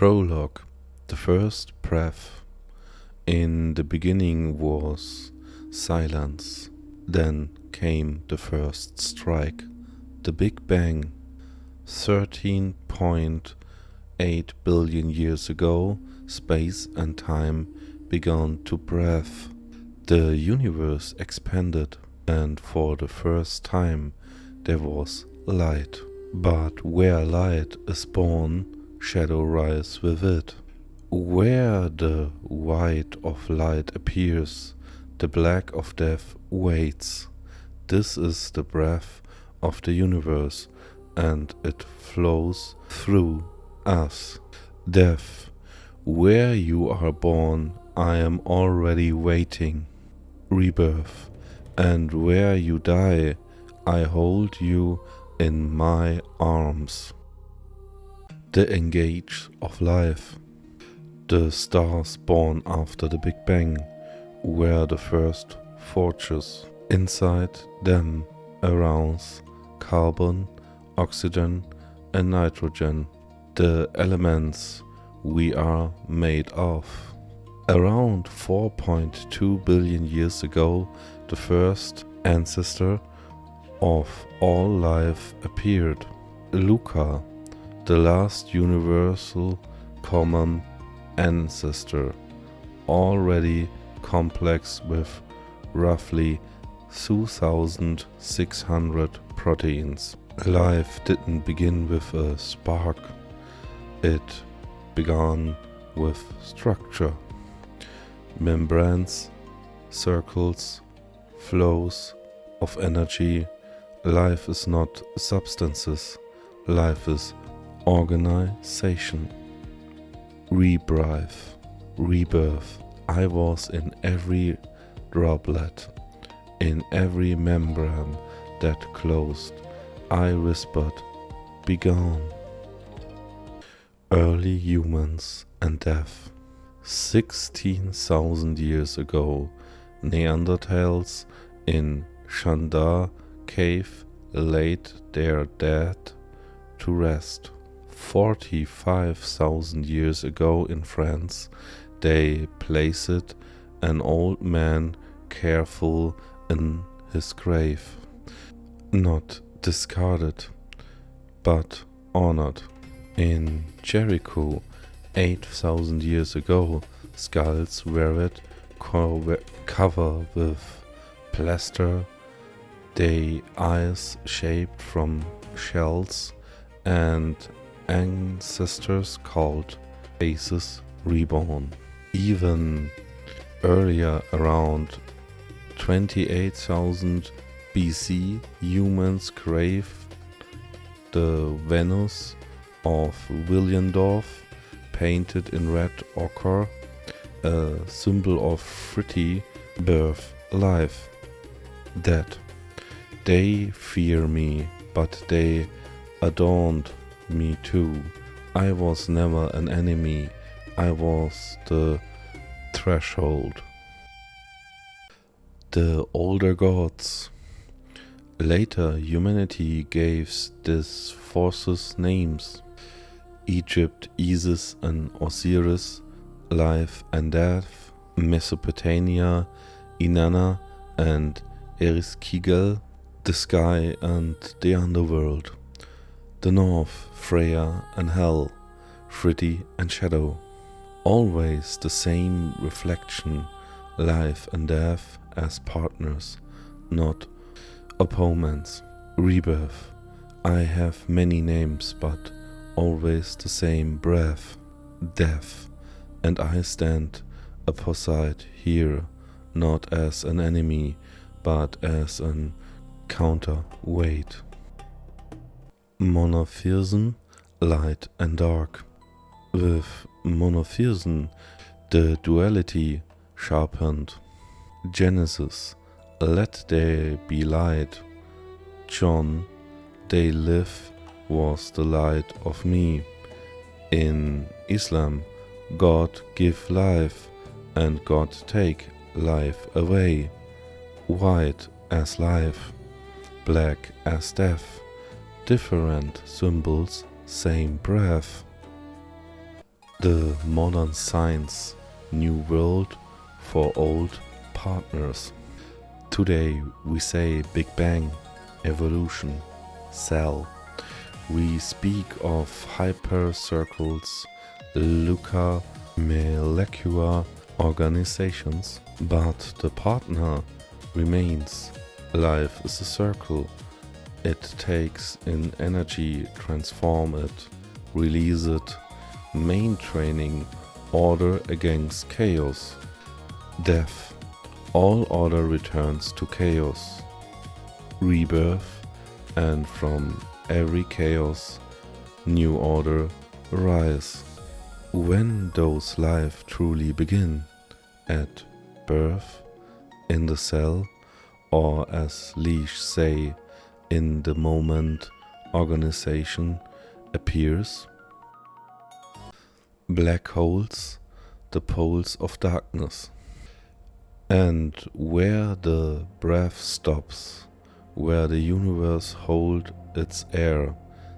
Prologue. The first breath. In the beginning was silence. Then came the first strike, the Big Bang. 13.8 billion years ago, space and time began to breathe. The universe expanded, and for the first time there was light. But where light is born, shadow rise with it. Where the white of light appears, the black of death waits. This is the breath of the universe, and it flows through us. Death, where you are born, I am already waiting. Rebirth, and where you die, I hold you in my arms. The engage of life. The stars born after the Big Bang were the first forges. Inside them arouse carbon, oxygen and nitrogen, the elements we are made of. Around 4.2 billion years ago, the first ancestor of all life appeared. LUCA, the last universal common ancestor, already complex with roughly 2,600 proteins. Life didn't begin with a spark, it began with structure. Membranes, circles, flows of energy. Life is not substances, life is organization. Rebirth. I was in every droplet, in every membrane that closed. I whispered, begone. Early humans and death. 16,000 years ago, Neanderthals in Chandar cave laid their dead to rest. 45,000 years ago in France, they placed an old man careful in his grave, not discarded, but honored. In Jericho, 8,000 years ago, skulls were covered with plaster, their eyes shaped from shells, and ancestors called faces reborn. Even earlier, around 28,000 BC, humans craved the Venus of Willendorf, painted in red ochre, a symbol of fruity birth, life, dead. They fear me, but they adorned me too. I was never an enemy, I was the threshold. The older gods. Later, humanity gave these forces names. Egypt, Isis and Osiris, life and death. Mesopotamia, Inanna and Ereshkigal, the sky and the underworld. The north, Freya and Hell, Friti and Shadow. Always the same reflection, life and death as partners, not opponents. Rebirth. I have many names, but always the same breath. Death. And I stand opposite here, not as an enemy, but as an counterweight. Monotheism, light and dark. With monotheism, the duality sharpened. Genesis, let there be light. John, they live was the light of me. In Islam, God give life and God take life away. White as life, black as death, different symbols, same breath. The modern science, new world for old partners. Today we say Big Bang, evolution, cell. We speak of hypercircles, LUCA, molecular organizations, but the partner remains. Life is a circle. It takes in energy, transform it, release it, main training, order against chaos. Death, all order returns to chaos. Rebirth, and from every chaos, new order arise. When does life truly begin? At birth, in the cell, or as Leash say, in the moment organization appears? Black holes, the poles of darkness. And where the breath stops, where the universe holds its air,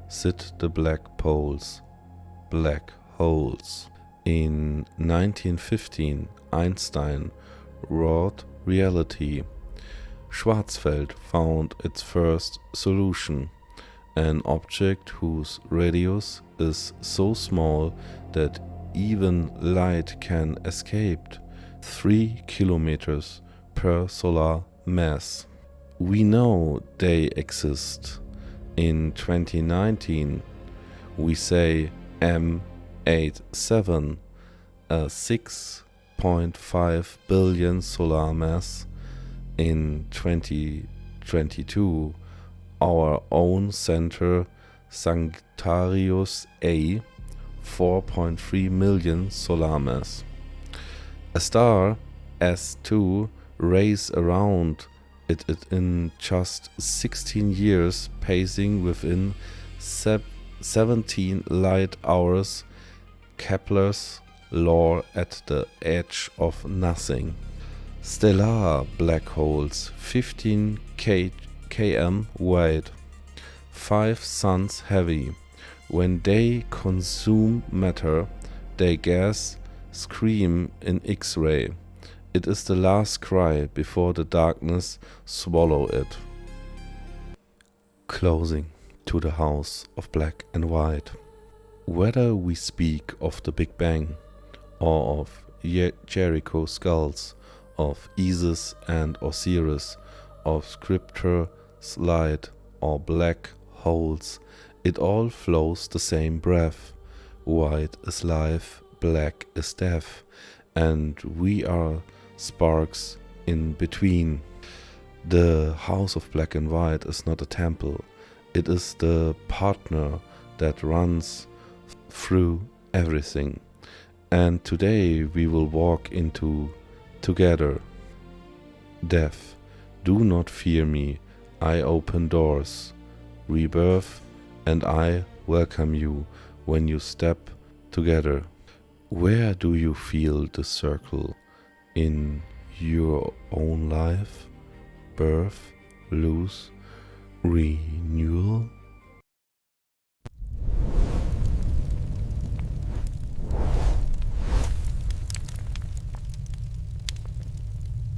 sit the black poles, black holes. In 1915, Einstein wrought reality. Schwarzfeld found its first solution, an object whose radius is so small that even light can escape, 3 kilometers per solar mass. We know they exist. In 2019, we say M87, a 6.5 billion solar mass. In 2022, our own center, Sagittarius A, 4.3 million solar mass. A star, S2, races around it in just 16 years, pacing within 17 light hours, Kepler's law at the edge of nothing. Stellar black holes, 15 km wide, 5 suns heavy. When they consume matter, they gas, scream in X-ray. It is the last cry before the darkness swallow it. Closing to the house of black and white. Whether we speak of the Big Bang, or of Jericho skulls, of Isis and Osiris, of Scripture's light, or black holes, it all flows the same breath. White is life, black is death, and we are sparks in between. The house of black and white is not a temple, it is the partner that runs through everything. And today we will walk into together. Death, do not fear me, I open doors. Rebirth, and I welcome you when you step together. Where do you feel the circle? In your own life? Birth, loss, renewal?